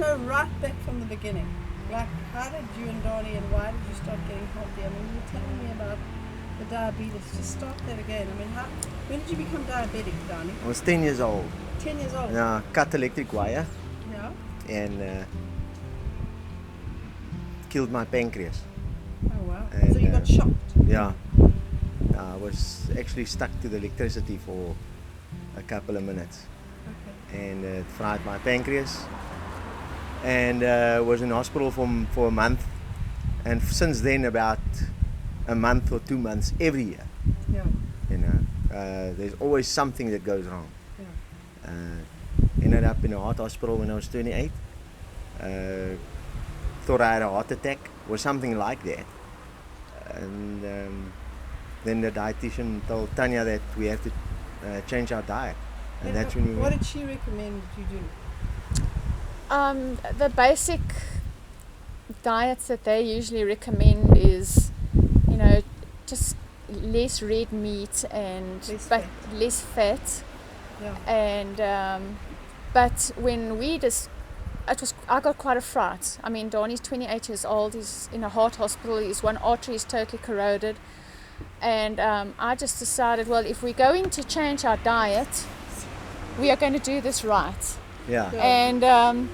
know right back from the beginning. Like, how did you and Donnie and why did you start getting healthy? I mean, you were telling me about the diabetes. Just start that again. I mean, when did you become diabetic, Donnie? I was 10 years old. 10 years old? Yeah, cut electric wire Yeah. and killed my pancreas. Oh, wow. And, so you got shocked? Yeah. I was actually stuck to the electricity for a couple of minutes. Okay. And it fried my pancreas. And was in hospital for a month. And since then, about a month or 2 months every year. Yeah. You know, there's always something that goes wrong. Yeah. Ended up in a heart hospital when I was 28. Thought I had a heart attack or something like that. And then the dietitian told Tanya that we have to change our diet. And that's when we What went. did she recommend you do? The basic diets that they usually recommend is, you know, just less red meat and less fat. Yeah. And but when I got quite a fright. I mean, Donnie's 28 years old. He's in a heart hospital. His one artery is totally corroded. And I just decided, well, if we're going to change our diet, we are going to do this right. Yeah. And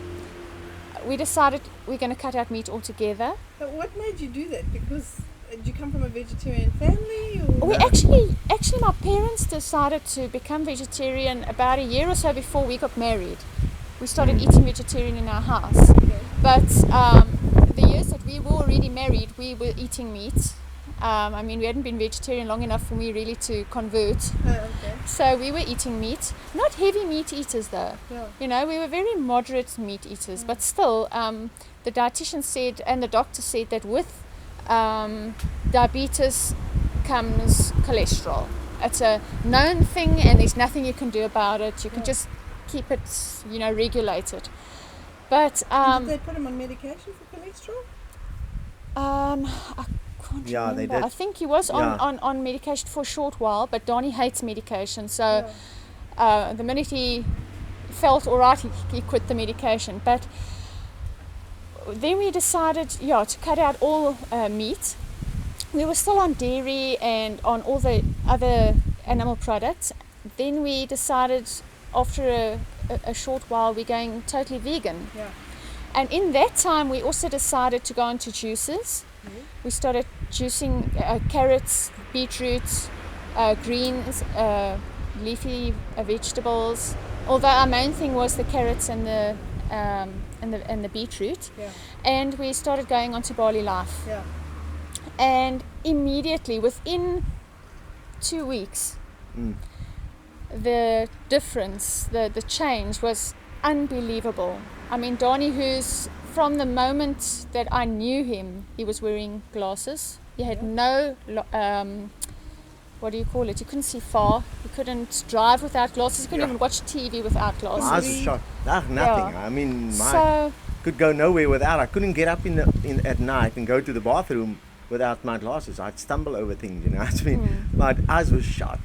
we decided we're going to cut out meat altogether. But what made you do that? Because did you come from a vegetarian family? Or? We actually, my parents decided to become vegetarian about a year or so before we got married. We started eating vegetarian in our house. Okay. But the years that we were already married, we were eating meat. I mean, we hadn't been vegetarian long enough for me really to convert. Okay. So we were eating meat. Not heavy meat eaters though. Yeah. You know, we were very moderate meat eaters. But still, the dietitian said and the doctor said that with diabetes comes cholesterol. It's a known thing and there's nothing you can do about it. You can just keep it, you know, regulated. But did they put him on medication for cholesterol? I can't Yeah, they remember. did. I think he was Yeah. on medication for a short while, but Donnie hates medication. So the minute he felt all right, he quit the medication. But then we decided, to cut out all meat. We were still on dairy and on all the other animal products. Then we decided after a short while we're going totally vegan. Yeah. And in that time we also decided to go into juices. We started juicing carrots, beetroots, greens, leafy vegetables. Although our main thing was the carrots and the beetroot. Yeah. And we started going onto Barley Life. Yeah. And immediately, within 2 weeks, the difference, the change was unbelievable. I mean, Donnie, who's from the moment that I knew him, he was wearing glasses. He had no, what do you call it? You couldn't see far. You couldn't drive without glasses. You couldn't even watch TV without glasses. My eyes were shut. Nothing. Yeah. I mean, So, could go nowhere without. I couldn't get up at night and go to the bathroom without my glasses. I'd stumble over things, you know. I mean, my eyes were shut.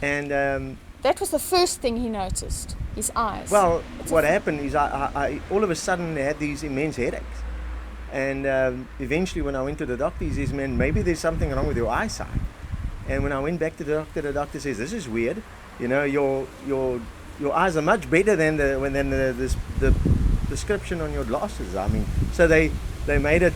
And that was the first thing he noticed, his eyes. well, what happened is I all of a sudden had these immense headaches. And eventually when I went to the doctor, he says, man, maybe there's something wrong with your eyesight. And when I went back to the doctor says, this is weird. You know, your eyes are much better than the prescription on your glasses. I mean, so they made it,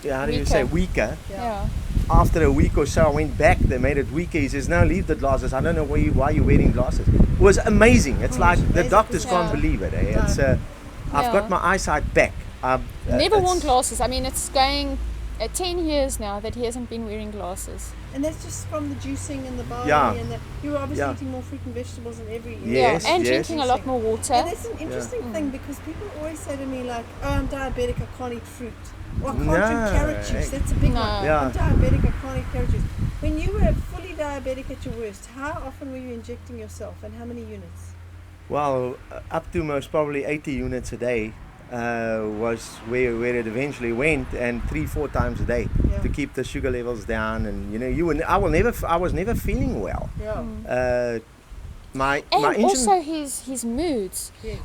how do you say, weaker. Yeah. After a week or so, I went back. They made it weaker. He says, "No, leave the glasses. I don't know why you're wearing glasses." It was amazing. It's like the doctors can't believe it. Eh? It's I've got my eyesight back. Never worn glasses. I mean, it's going 10 years now that he hasn't been wearing glasses. And that's just from the juicing and the barley and you were obviously eating more fruit and vegetables than every year. Yes, and yes. drinking a lot more water. And that's an interesting thing because people always say to me like, oh, I'm diabetic, I can't eat fruit. Or I can't drink carrot juice. That's a big one. Yeah. I'm diabetic, I can't eat carrot juice. When you were fully diabetic at your worst, how often were you injecting yourself and how many units? Well, up to most probably 80 units a day was where it eventually went, and 3-4 times a day to keep the sugar levels down. And you know, I was never feeling well. Yeah. my And insulin. also his moods. Yes.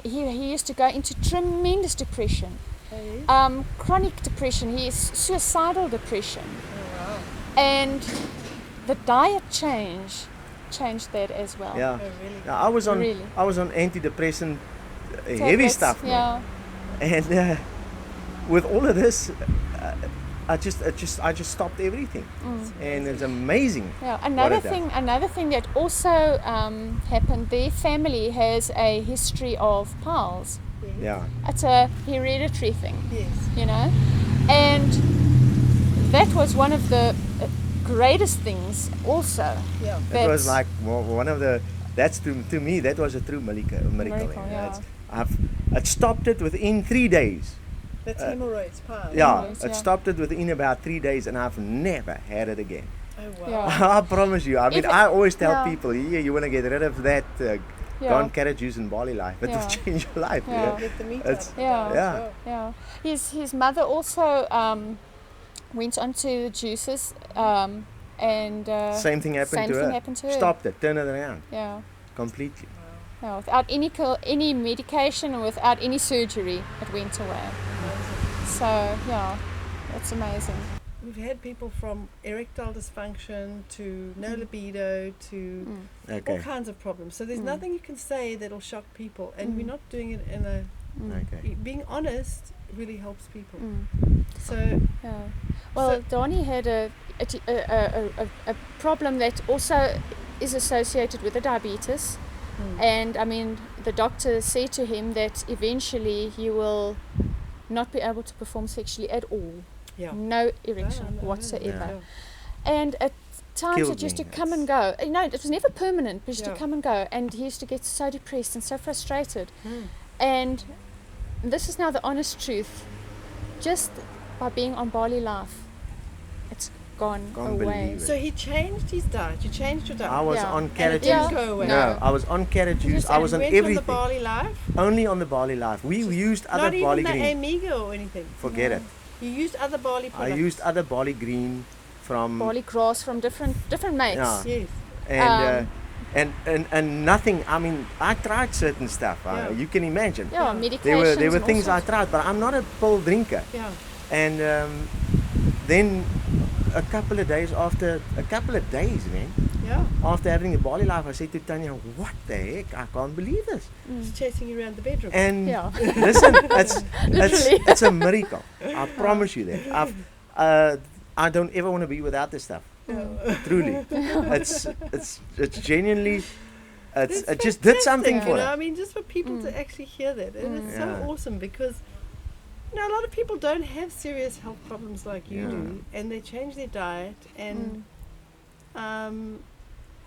He used to go into tremendous depression, Oh, yes? chronic depression. He is suicidal depression, Oh, wow. and the diet changed that as well. Yeah. Oh, really? Yeah, I was on Really. antidepressant, heavy Tablets, stuff, man. Yeah. And with all of this, I just stopped everything, and it's amazing. Yeah, what another it does. another thing that also happened. Their family has a history of piles. Yes. Yeah, It's a hereditary thing, Yes. you know, and that was one of the greatest things. Also, Yeah. it was That's- like one of the. That's to me that was a true miracle. Miracle, yeah. It stopped it within 3 days. That's hemorrhoids, piles. Yeah, Hemorrhoids, it yeah. stopped it within about 3 days, and I've never had it again. Oh, wow. Yeah. I promise you. I mean, If it- I always tell yeah. people, yeah, you want to get rid of that. Go Yeah. on carrot juice and barley life. It will Yeah. change your life. Yeah. Yeah. Get the meat It's- out of the Yeah. diet. Yeah. Yeah, his mother also went on to the juices, and Same thing happened same to thing her. happened to her. Stopped it, turned it around Yeah, completely. yeah, without any medication, without any surgery, it went away. So yeah, that's amazing. We've had people from erectile dysfunction to no libido to all Okay. kinds of problems. So there's Mm. nothing you can say that'll shock people, and Mm. we're not doing it in a. Okay. Being honest really helps people. Mm. So Yeah. Well, So- Donnie had a problem that also is associated with the diabetes. And I mean, the doctor said to him that eventually he will not be able to perform sexually at all. yeah. No erection No, whatsoever. Yeah. And at times Killed it used me. to come and go. No, it was never permanent, but it used Yeah. to come and go. And he used to get so depressed and so frustrated. Mm. And this is now the honest truth. Just by being on Bali Life, it's gone Can't away. believe it. So he changed his diet. You changed your diet. I was Yeah. on And carrot it didn't juice. go away. No, No. I was on carrot juice. I And was you on went everything. on the barley life. Only on the barley life. We used other Not barley even the green. Amiga or anything. Forget it. You used other barley I products. used other barley green from Barley grass from different mates. Yeah. Yes. and nothing. I mean, I tried certain stuff. Yeah. You can imagine. Yeah, Yeah. medications. There were and all things I sorts. tried, but I'm not a pill drinker. Yeah. And then a couple of days, man, Yeah. after having the barley life, I said to Tanya, "What the heck? I can't believe this." It's chasing you around the bedroom. And Yeah. listen, it's Literally. it's a miracle. I promise you that. I don't ever want to be without this stuff. Truly, it's genuinely. It just did something fantastic, for you know? I us. mean, just for people to actually hear that, and it's so Yeah. awesome because you know a lot of people don't have serious health problems like you Yeah. do, and they change their diet, and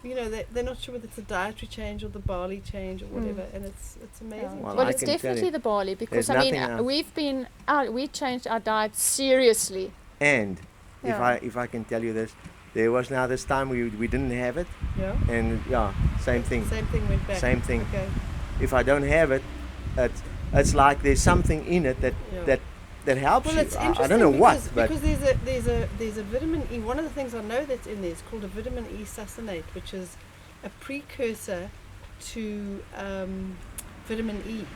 you know they're not sure whether it's a dietary change or the barley change or whatever, and it's amazing. Well, Well, I it's can tell definitely you, the barley because there's I mean nothing else. we changed our diet seriously. And Yeah. if I can tell you this, there was now this time we didn't have it, Yeah. and yeah, same thing. Same thing went back. Same thing. Okay. If I don't have it, it's like there's something in it Yeah. that helps Well, you. it's interesting I don't know what, because, but because there's a vitamin E. One of the things I know that's in there is called a vitamin E succinate, which is a precursor to vitamin E,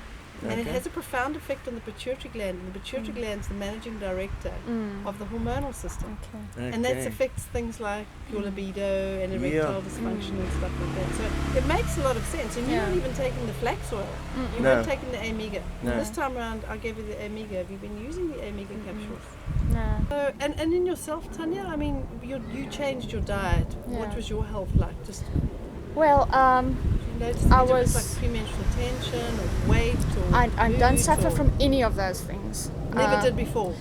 and it Okay. has a profound effect on the pituitary gland. And the pituitary gland is the managing director of the hormonal system, Okay. and that Okay. affects things like your libido and erectile Yeah. dysfunction and stuff like that. So it makes a lot of sense. And you're Yeah. not even taking the flax oil. You No. weren't taking the Amiga. No. This time around, I gave you the Amiga. Have you been using the Amiga capsules? No. So, and in yourself, Tanya, I mean, you changed your diet. What Yeah. was your health like? Just Well, you noticed I any difference, was- like premenstrual tension or weight or I don't moods suffer or from any of those things. Never did before.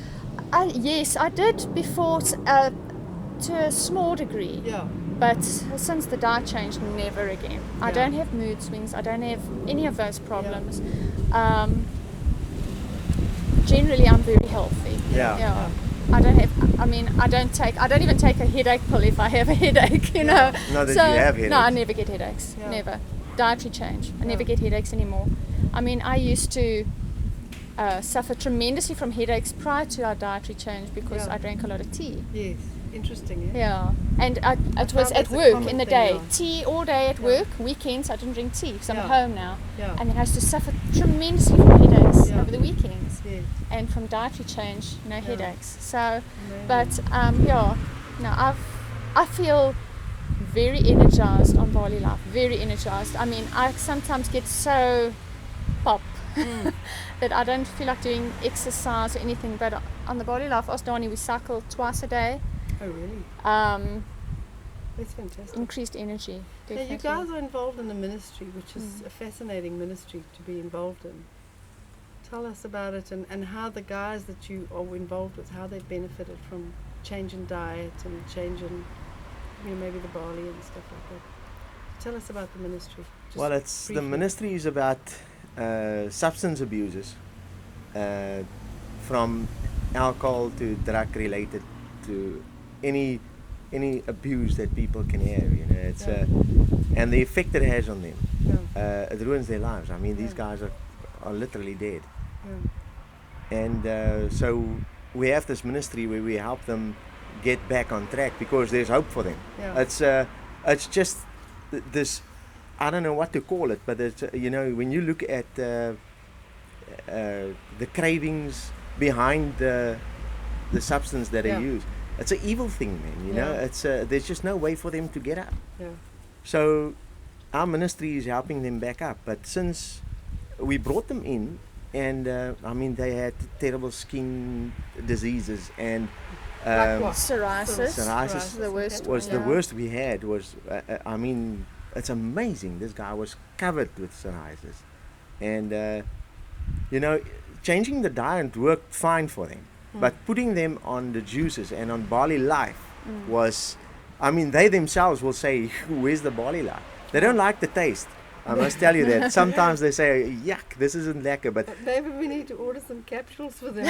Yes, I did before to a small degree. Yeah. But since the diet changed, never again. I Yeah. don't have mood swings. I don't have any of those problems. Generally, I'm very healthy. Yeah. I don't have. I mean, I don't even take a headache pill if I have a headache. You know. Not that So, you have No, I headaches. never get headaches. Yeah. Never. Dietary change. I never Yeah. get headaches anymore. I mean, I used to suffer tremendously from headaches prior to our dietary change because Yeah. I drank a lot of tea. Yes. interesting, eh? Yeah, and it was found at that's a work common in the thing, day. yeah. Tea all day at Yeah. work. Weekends I didn't drink tea because I'm at Yeah. home now. Yeah. And then I used to suffer tremendously from headaches Yeah. over the weekends. Yes. And from dietary change, no headaches. So, Amazing. but yeah, no, I feel very energized on Bali Life. Very energized. I mean, I sometimes get so pop that I don't feel like doing exercise or anything. But on the Bali Life, us Donnie, we cycle twice a day. Oh, really? That's fantastic. Increased energy. Now, Definitely. you guys are involved in a ministry, which is a fascinating ministry to be involved in. Tell us about it and how the guys that you are involved with, how they benefited from change in diet and change in, maybe the barley and stuff like that. Tell us about the ministry. Just Well, it's the briefly. ministry is about substance abusers, from alcohol to drug related to any abuse that people can have. It's Yeah. and the effect it has on them. Yeah. It ruins their lives. I mean, these Yeah. guys are literally dead. Yeah. And so we have this ministry where we help them get back on track because there's hope for them. Yeah. It's just this, I don't know what to call it, but it's, when you look at the cravings behind the substance that Yeah. they use, it's an evil thing, man. Yeah. It's there's just no way for them to get up. Yeah. So our ministry is helping them back up. But since we brought them in, and I mean, they had terrible skin diseases and Like what? Psoriasis. Psoriasis The worst was one, the yeah. worst we had. Was I mean, it's amazing. This guy was covered with psoriasis, and changing the diet worked fine for them. But putting them on the juices and on Bali Life was, I mean, they themselves will say, "Where's the Bali Life?" They don't like the taste. I must tell you that. Sometimes they say, "Yuck, this isn't lekker," but Maybe we need to order some capsules for them.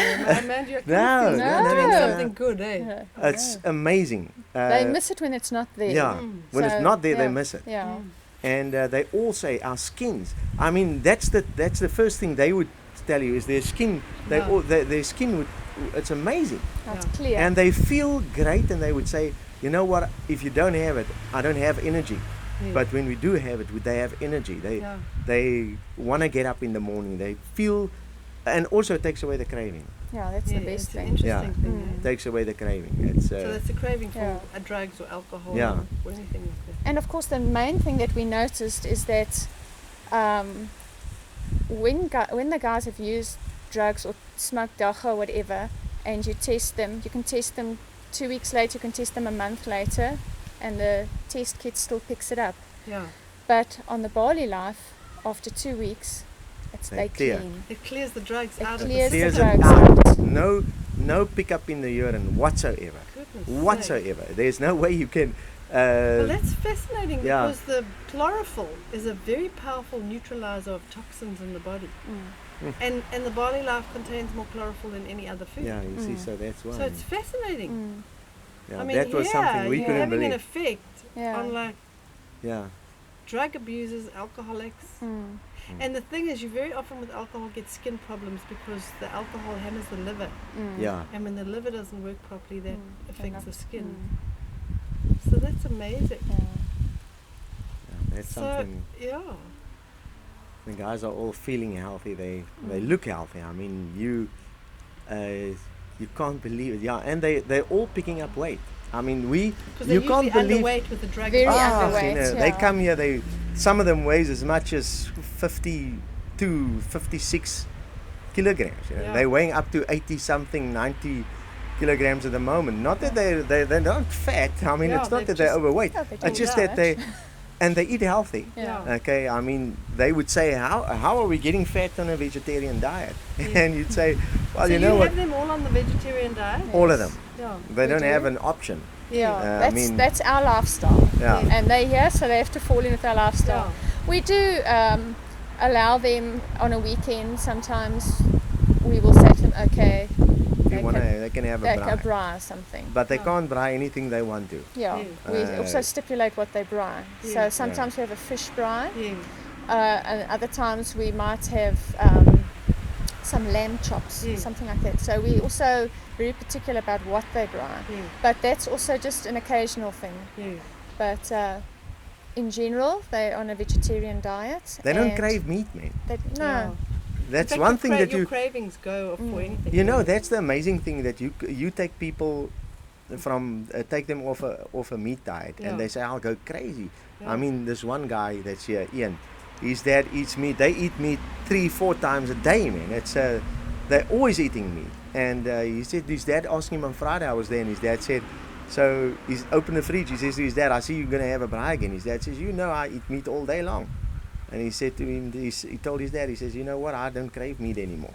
Man, you're No, doing no. something good, eh? Yeah. it's amazing. They miss it when it's not there. Yeah, when it's So, not there, they yeah, miss it. Yeah. And they all say our skins. I mean, that's the first thing they would tell you is their skin. Yeah. Their skin would. It's amazing, That's Yeah. clear. and they feel great. And they would say, you know what? If you don't have it, I don't have energy. Yeah. But when we do have it, they have energy. Yeah. They want to get up in the morning. They feel, and also it takes away the craving. yeah, that's Yeah, the best it's an thing. interesting Yeah. thing. eh? Takes away the craving. It's So that's a craving for Yeah. drugs or alcohol Yeah. or anything like that. And of course, the main thing that we noticed is that when the guys have used drugs or smoked dagga or whatever, and you test them, you can test them 2 weeks later, you can test them a month later, and the test kit still picks it up. Yeah. But on the Bali Life, after 2 weeks, They they clear. clean. It clears the drugs It out clears of the Clears the it drugs out. out. No pickup in the urine whatsoever. Goodness sake. Whatsoever. There's no way you can. Well, that's fascinating yeah. because the chlorophyll is a very powerful neutralizer of toxins in the body. And the Bali Life contains more chlorophyll than any other food. Yeah, you see, so that's why. So it's fascinating. yeah, I mean, that was something we you're couldn't having an believe. effect Yeah. on like Yeah. drug abusers, alcoholics. And the thing is, you very often with alcohol get skin problems because the alcohol hammers the liver. Yeah. And when the liver doesn't work properly, that affects the skin. Mm. So that's amazing. Yeah. Yeah, that's So, something. yeah. The guys are all feeling healthy. They look healthy. I mean, you can't believe it. Yeah, and they're all picking up weight. I mean, Because they're you can't usually believe. underweight with the drug. Very abuse. underweight. They yeah. come here. Some of them weighs as much as 52, 56 kilograms. Yeah. They're weighing up to 80 something, 90 kilograms at the moment. Not that they're not fat. I mean, Yeah, it's not they've that they're just- overweight. Yeah, they It's do just that. that they eat healthy. Yeah. Okay, I mean, they would say, how are we getting fat on a vegetarian diet? Yeah. And you'd say, well, So you know what? have them all on the vegetarian diet? All of them. Yeah. They We don't do. have an option. Yeah, I mean- that's our lifestyle. Yeah. And they're here, so they have to fall in with our lifestyle. Yeah. We do allow them on a weekend. Sometimes we will say to them, okay, They can have a like a braai. bra or something. But they Yeah. can't braai anything they want to. Yeah, Yeah. we Uh, also stipulate what they braai. Yeah. So sometimes we have a fish braai, Yeah. and other times we might have some lamb chops, Yeah. something like that. So we also very particular about what they dry. Yeah. But that's also just an occasional thing. Yeah. But in general, they're on a vegetarian diet. They don't and crave meat, man. No. Yeah. That's In fact, one your thing that your you cravings go for anything. you know. really. That's the amazing thing that you take people from take them off a meat diet, Yeah. and they say I'll go crazy. Yeah. I mean, this one guy that's here, Ian. His dad eats meat. They eat meat 3-4 times a day, man. It's they're always eating meat. And he said his dad asked him on Friday. I was there, and his dad said, so he's opened the fridge. He says to his dad, I see you're gonna have a braai again. His dad says, you know, I eat meat all day long. And he said to him, he told his dad, he says, you know what, I don't crave meat anymore.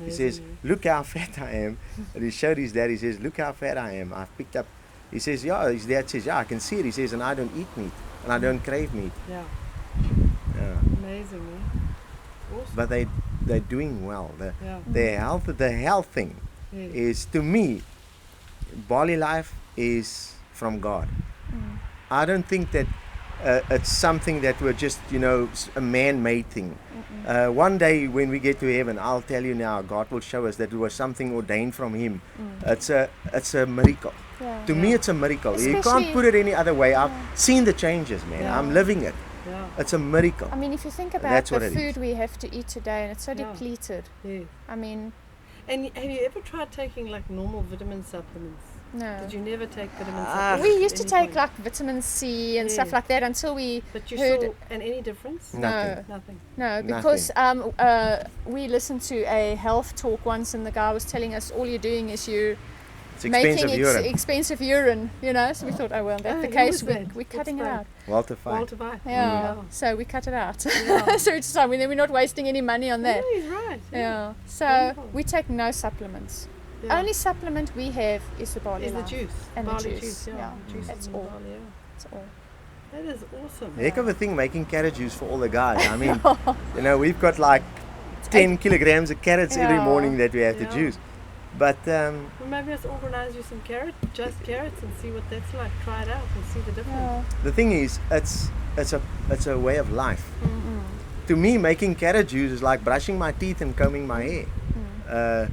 He says, Amazing, look how fat I am. And he showed his dad, he says, look how fat I am. I've picked up, he says, yeah, his dad says, yeah, I can see it. He says, and I don't eat meat, and I don't crave meat. Yeah. Yeah. Amazing, eh? Awesome. But they're doing well. Yeah. The health thing Yeah. is, to me, Bali life is from God. I don't think that it's something that we're just, a man-made thing. One day when we get to heaven, I'll tell you now, God will show us that it was something ordained from Him. It's a miracle. Yeah. To me, it's a miracle. You can't Especially- put it any other way. I've seen the changes, man. Yeah. I'm living it. Yeah. It's a miracle. I mean, if you think about That's the what it is. food we have to eat today, and it's so Yeah. depleted. Yeah. I mean, And have you ever tried taking like normal vitamin supplements? no. Did you never take vitamin Ah. supplements? We at used to any take point? like vitamin C and stuff Yeah. like that until we But you heard. saw and any difference? Nothing. Nothing. No, because we listened to a health talk once, and the guy was telling us all you're doing is you're It's making expensive urine. expensive urine, So we thought, oh well, that's Oh, the who case. was that? We're cutting it What's out. Walter Fine. Walter White. Yeah. So we cut it out. Yeah. So it's like then we're not wasting any money on that. Yeah, he's right. Yeah. So Wonderful. we take no supplements. Yeah. Only supplement we have is the barley is the life. juice. And the barley juice, juice. Yeah. yeah. Juices That's and all. barley, yeah. That's all. That is awesome. Heck of a thing making carrot juice for all the guys. I mean, we've got like 10 kilograms of carrots every Yeah. morning that we have to Yeah. juice. But Well, maybe let's organize you some just carrots, and see what that's like. Try it out and see the difference. Yeah. the thing is, it's a way of life. To me, making carrot juice is like brushing my teeth and combing my hair.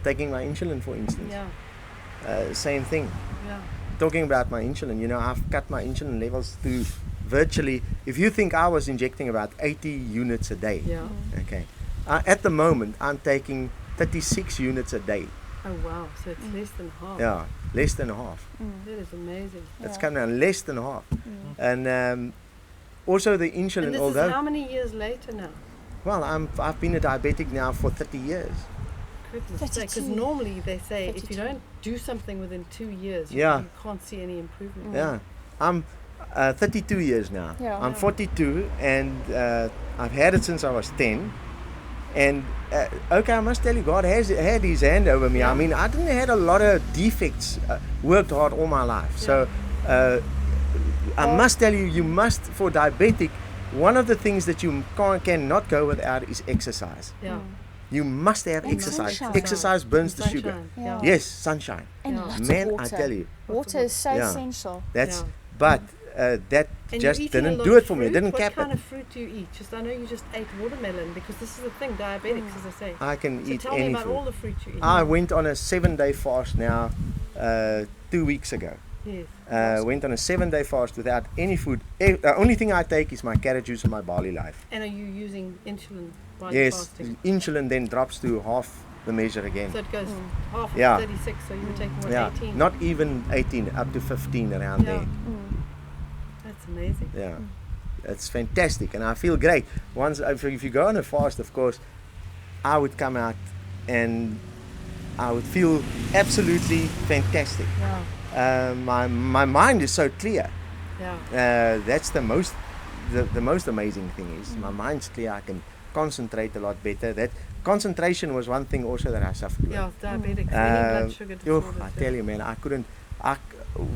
Taking my insulin, for instance. Yeah. Same thing. Yeah. Talking about my insulin, I've cut my insulin levels to virtually, if you think I was injecting about 80 units a day, Yeah. okay, at the moment I'm taking 36 units a day. Oh wow. So it's less than half. Yeah, less than half. That is amazing. It's Yeah. come down less than half. And also the insulin, And this although, is how many years later now? well, I've been a diabetic now for 30 years. Goodness sake. Because 32. normally they say if 32. you don't do something within 2 years, Yeah. you can't see any improvement. Yeah, I'm 32 years now. Yeah. I'm Yeah. 42, and I've had it since I was 10. And okay, I must tell you, God has had His hand over me. Yeah. I mean, I didn't had a lot of defects. Worked hard all my life, so I must tell you, you must, for diabetic, one of the things that you cannot go without is exercise. Yeah. You must have And exercise. sunshine. Exercise burns the sugar. Sunshine. Yeah. Yes, sunshine. And Yeah. lots Man, of water. I tell you, Water is so Yeah. essential. that's. Yeah. But that And just you're eating a didn't lot do of it for me. It fruit? didn't What cap kind it. of fruit do you eat? I know you just ate watermelon, because this is the thing, diabetics, as I say. I can So eat tell any me about fruit. all the fruit you eat. I went on a 7-day fast now, 2 weeks ago. Yes. Went on a 7-day fast without any food. The only thing I take is my carrot juice and my barley life. And are you using insulin while you're Yes, fasting? insulin then drops to half the measure again. So it goes half of Yeah. 36, so you were taking what, Yeah, 18? not even 18, up to 15 around Yeah. there. That's amazing. Yeah, it's fantastic, and I feel great. Once, if you go on a fast, of course, I would come out and I would feel absolutely fantastic. Yeah. My mind is so clear. Yeah. That's the most amazing thing is my mind's clear. I can concentrate a lot better. That concentration was one thing also that I suffered with. Yeah, diabetics, any blood sugar Oh, disorders. I tell you, man, I couldn't.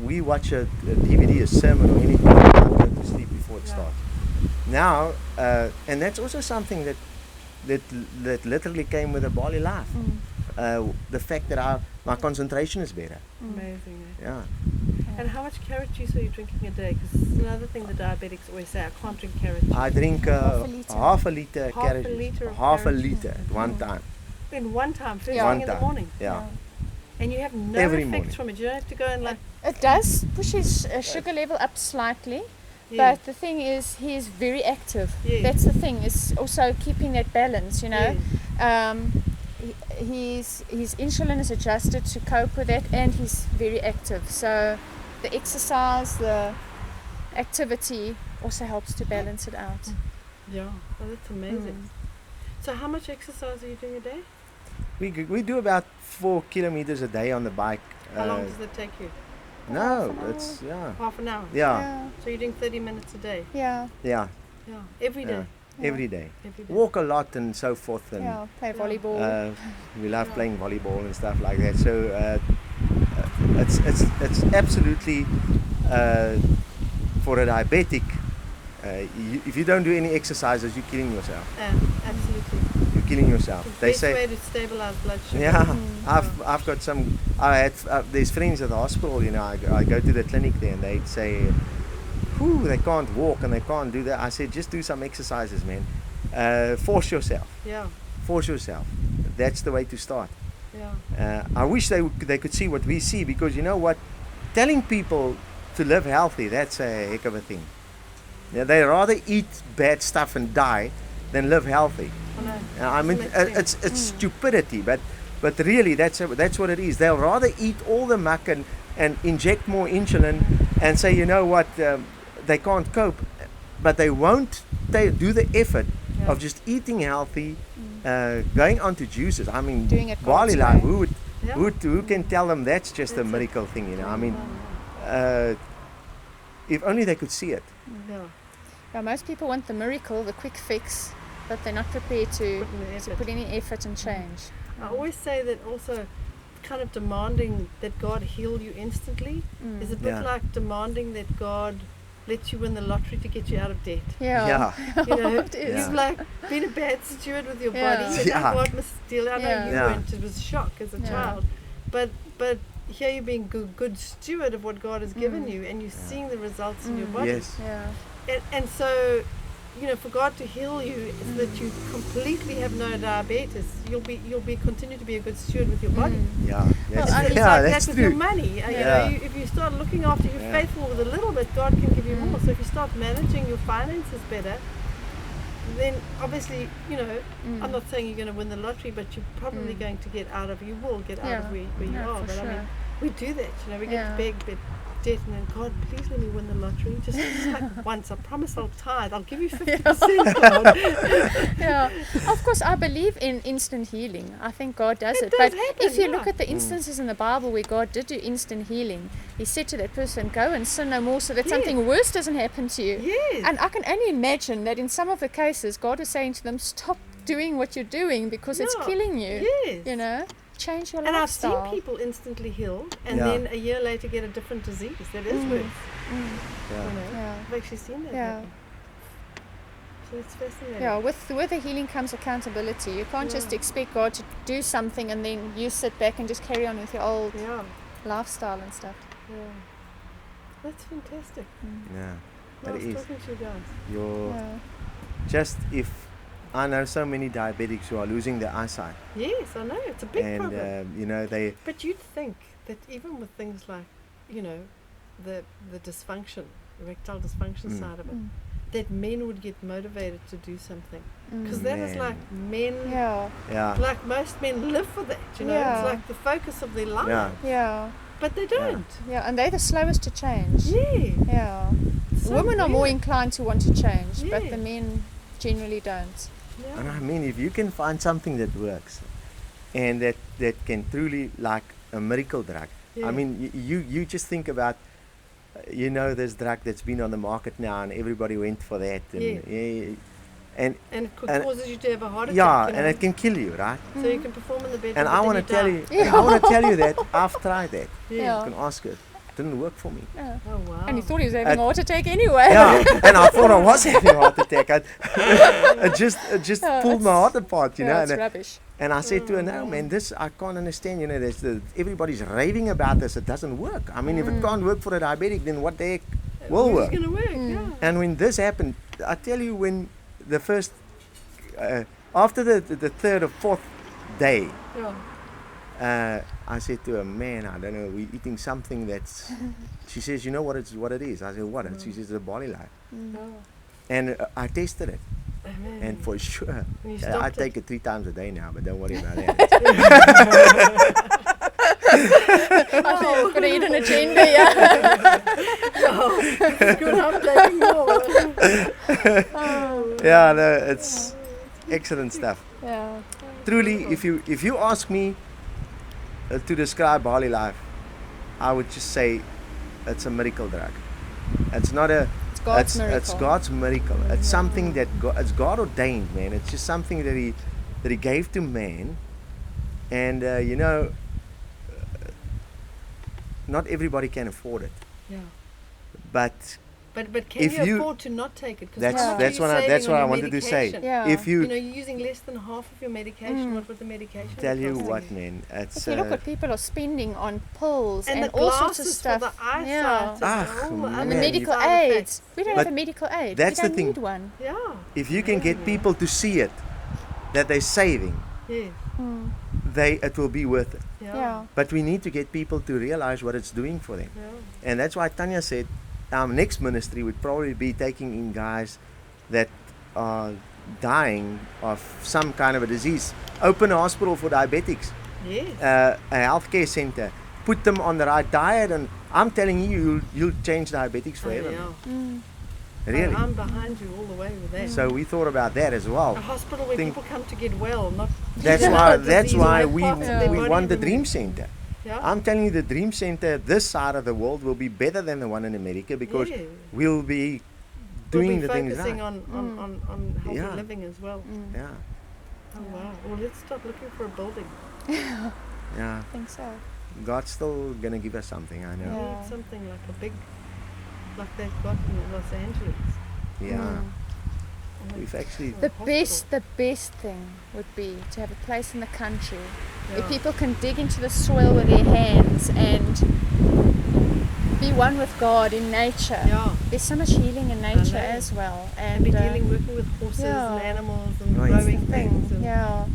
We watch a DVD, a sermon, or anything. I go to sleep before it Yeah. starts. Now, and that's also something that literally came with a barley life. The fact that my concentration is better. Amazing. Eh? Yeah. Yeah. And how much carrot juice are you drinking a day? Because it's another thing the diabetics always say, I can't drink carrot juice. I drink Half a liter. half a liter Half a carrot liter juice. of Half a carrot liter at one time. In one time, first Yeah. thing in the morning. Yeah. And you have no Every effects morning. from it. You don't have to go and like, It does push his sugar level up slightly, yeah. but the thing is, he is very active. Yes. That's the thing. Is also keeping that balance. You know, Yes. his insulin is adjusted to cope with that, and he's very active. So the exercise, the activity also helps to balance it out. Yeah. Oh, that's amazing. So how much exercise are you doing a day? We do about 4 kilometers a day on the bike. How long does that take you? No, Half an it's yeah, Half an hour. yeah, So you're doing 30 minutes a day? Yeah. yeah, Yeah. Every day? yeah. Every day. Every day. Walk a lot and so forth, and Yeah. Play Yeah. volleyball. we love Yeah. playing volleyball and stuff like that. So it's absolutely for a diabetic. If you don't do any exercises, you're killing yourself. Absolutely. You're killing yourself. The They best say. way to stabilize blood sugar. Yeah, I've got some. There's friends at the hospital. You know, I go to the clinic there, and they say, "Whew, they can't walk and they can't do that." I said, "Just do some exercises, man. Force yourself. Yeah. Force yourself. That's the way to start." Yeah. I wish they could see what we see, because you know what, telling people to live healthy, that's a heck of a thing. Yeah, they rather eat bad stuff and die than live healthy. I know. I mean, Doesn't make sense. it's stupidity, but really that's what it is. They'll rather eat all the muck and inject more insulin and say, you know what, they can't cope, but they won't do the effort Yeah. of just eating healthy, going on to juices. I mean, Doing it barley God's life. way. Yeah. Who can tell them that's just a That's it. miracle thing? You know, I mean, Yeah. if only they could see it. Yeah. Yeah, most people want the miracle, the quick fix, but they're not prepared to Put in the effort. put any effort and change. I always say that also kind of demanding that God heal you instantly is a bit Yeah. like demanding that God lets you win the lottery to get you out of debt. Yeah. You know, It is. you've like been a bad steward with your Yeah. body. So Yeah. don't God must steal. I know Yeah. you Yeah. weren't. It was a shock as a Yeah. child, but here you're being good steward of what God has given you, and you're seeing the results in your body. Yes. Yeah. And so, you know, for God to heal you so that you completely have no diabetes, you'll be continue to be a good steward with your body. Yeah. That's, I mean, It's yeah, like that's that with your true. money. You Yeah. know, if you start looking after, you're Yeah. faithful with a little bit, God can give you more. So if you start managing your finances better, then obviously, you know, I'm not saying you're going to win the lottery, but you're probably going to get out of, you will get out Yeah. of where you No, are. for But I sure. mean, we do that, you know, we Yeah. get big debt and then, God, please let me win the lottery. Just like once, I promise I'll tithe. I'll give you 50%, God. Yeah. Of course, I believe in instant healing. I think God does it. does But happen, if you yeah. look at the instances in the Bible where God did do instant healing, He said to that person, "Go and sin no more, so that Yes. something worse doesn't happen to you." Yes. And I can only imagine that in some of the cases, God is saying to them, "Stop doing what you're doing because it's Yeah. killing you." Yes. You know, change your And I've lifestyle. seen people instantly heal and Yeah. then a year later get a different disease that is worse. You Yeah. know, Yeah. I've actually seen that Yeah. happen. So it's fascinating. Yeah, with the healing comes accountability. You can't just expect God to do something and then you sit back and just carry on with your old Yeah. lifestyle and stuff. Yeah. That's fantastic. Yeah. But Nice it is. talking to you guys. You're Yeah. just if I know so many diabetics who are losing their eyesight, Yes, I know. It's a big and problem. you know they. But you'd think that even with things like, you know, the dysfunction, erectile dysfunction side of it, that men would get motivated to do something. Because that is Man. like men, Yeah. Yeah. like most men live for that, you know. Yeah. It's like the focus of their life. Yeah. Yeah. But they don't. Yeah. And they're the slowest to change. Yeah. Yeah. So Women are more weird. inclined to want to change, but Yeah. the men generally don't. Yeah. And I mean, if you can find something that works, and that can truly like a miracle drug. Yeah. I mean, you just think about, you know, this drug that's been on the market now, and everybody went for that, and Yeah. and And it could and- causes you to have a heart attack. yeah, you and know. it can kill you, right? So you can perform in the bedroom. And but I then want to tell die. you, and I want to tell you that I've tried that. Yeah. Yeah. You can ask her. didn't work for me. Yeah. Oh wow. And he thought he was having a heart attack anyway. Yeah, and I thought I was having a heart attack. It just Oh, pulled my heart apart, you know. Yeah, it's And, rubbish. and I said to her, no, man, this I can't understand. You know, everybody's raving about this. It doesn't work. I mean, if it can't work for a diabetic, then what the heck will work? It's going to work, yeah. And when this happened, I tell you, when the first, after the third or fourth day, Yeah. I said to her, man, I don't know, we're eating something that's, she says, you know what it is? I said, what? She says, the Barley Life. Oh, And I tasted it. amen. And for sure, And you I stopped take it 3 times a day now, but don't worry about that. I think I've got to eat an agenda, yeah. Good, I'm taking more. Yeah, no, it's excellent stuff. Yeah. Truly, if you ask me to describe Barley Life, I would just say it's a miracle drug. It's not a. It's God's miracle. It's God's miracle. It's something that it's God ordained, man. It's just something that He gave to man, and you know, not everybody can afford it. Yeah. But But can If you you- afford to not take it? 'Cause that's how much that's are you what saving that's on what I your wanted to say. medication? Yeah. If You you know, you're using less than half of your medication. What would the medication tell you cost what, you? man, it's If you look what people are spending on pills and, And the all sorts of glasses stuff. for the eyesight. Yeah. and Ah, all the man, And the other medical side aids. effects. We don't But have a medical aid. that's we the don't thing. need one. Yeah. if you can get people to see it, that they're saving, Yes. it will be worth it. Yeah. But we need to get people to realize what it's doing for them. Yeah. And that's why Tanya said our next ministry would probably be taking in guys that are dying of some kind of a disease. Open a hospital for diabetics, Yes. a healthcare center, put them on the right diet, and I'm telling you, you'll change diabetics forever. Oh, yeah. Really. I'm behind you all the way with that. So we thought about that as A well. hospital where think- people come to get well, not That's get why. another That's disease or why have we parts of their we body want the removed. Dream Center. Yeah. I'm telling you, the Dream Center, this side of the world, will be better than the one in America because Yeah. we'll be We'll doing be the things focusing right. on healthy Yeah. living as well. Yeah, Oh wow. Well, let's start looking for a building. yeah. I think so. God's still gonna give us something. I We know. Yeah. need something like a big, like they've got in Los Angeles. Yeah. And We've it's actually. a The hospital. best thing would be to have a place in the country where Yeah. people can dig into the soil with their hands and be one with God in nature. Yeah. There's so much healing in nature know. as well. And be And dealing, working with horses yeah. and animals and Right. growing things. And yeah.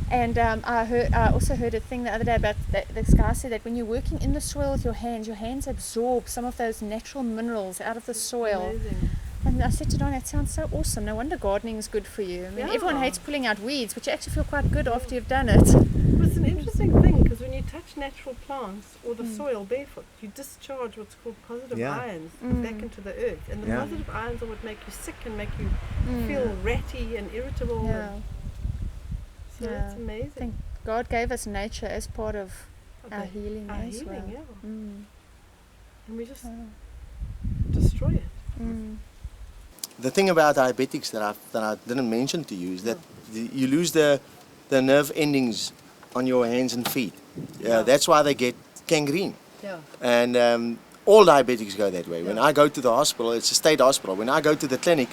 And I also heard a thing the other day about this guy said that when you're working in the soil with your hands absorb some of those natural minerals out of the soil. Amazing. And I said to Don, that sounds so awesome. No wonder gardening is good for you. I mean, everyone Yeah. hates pulling out weeds, but you actually feel quite good after you've done it. Well, it's an interesting thing because when you touch natural plants or the soil barefoot, you discharge what's called positive Yeah. ions back into the earth. And the Yeah. positive ions are what make you sick and make you feel ratty and irritable. Yeah. And so Yeah. it's amazing. Think God gave us nature as part of Of our the- healing our as healing, well. yeah. Mm. And we just Yeah. destroy it. Mm. The thing about diabetics that I didn't mention to you is that you lose the nerve endings on your hands and feet. Yeah. That's why they get gangrene. Yeah. And all diabetics go that way. When Yeah. I go to the hospital, it's a state hospital. When I go to the clinic,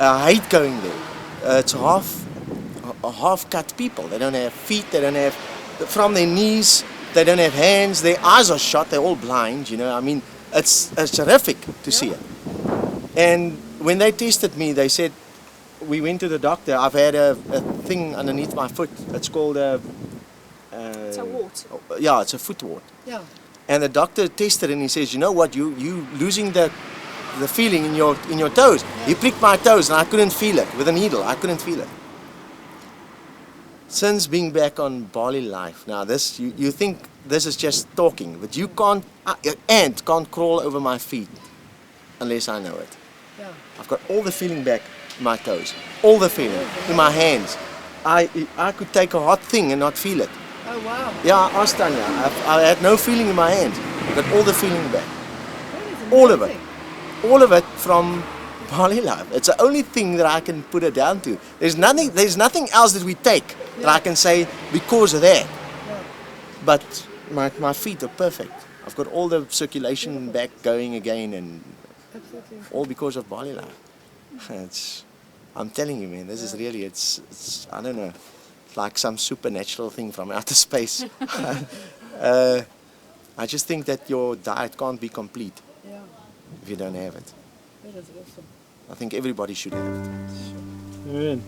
I hate going there. It's half cut people. They don't have feet. They don't have from their knees. They don't have hands. Their eyes are shut. They're all blind. You know. I mean, it's terrific to see it. And when they tested me, they said, we went to the doctor. I've had a thing underneath my foot. It's called a. It's a wart. Yeah, it's a foot wart. Yeah. And the doctor tested and he says, you know what, you losing the feeling in your toes. He pricked my toes and I couldn't feel it with a needle. I couldn't feel it. Since being back on Barley Life, now this you think this is just talking, but you can't. An ant can't crawl over my feet unless I know it. Yeah. I've got all the feeling back in my toes, all the feeling in my hands. I could take a hot thing and not feel it. Oh wow. Yeah, I asked Tanya. I had no feeling in my hands, but all the feeling back. That is All of it. amazing. All of it from Barley Life. It's the only thing that I can put it down to. There's nothing else that we take that I can say because of that. Yeah. But my feet are perfect. I've got all the circulation back going again, and Absolutely. all because of barley life. I'm telling you, man, this is really, it's I don't know, it's like some supernatural thing from outer space. I just think that your diet can't be complete Yeah, if you don't have it. that is awesome. I think everybody should have it. Amen.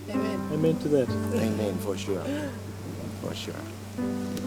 Amen. Amen to that. Amen, for sure. For sure.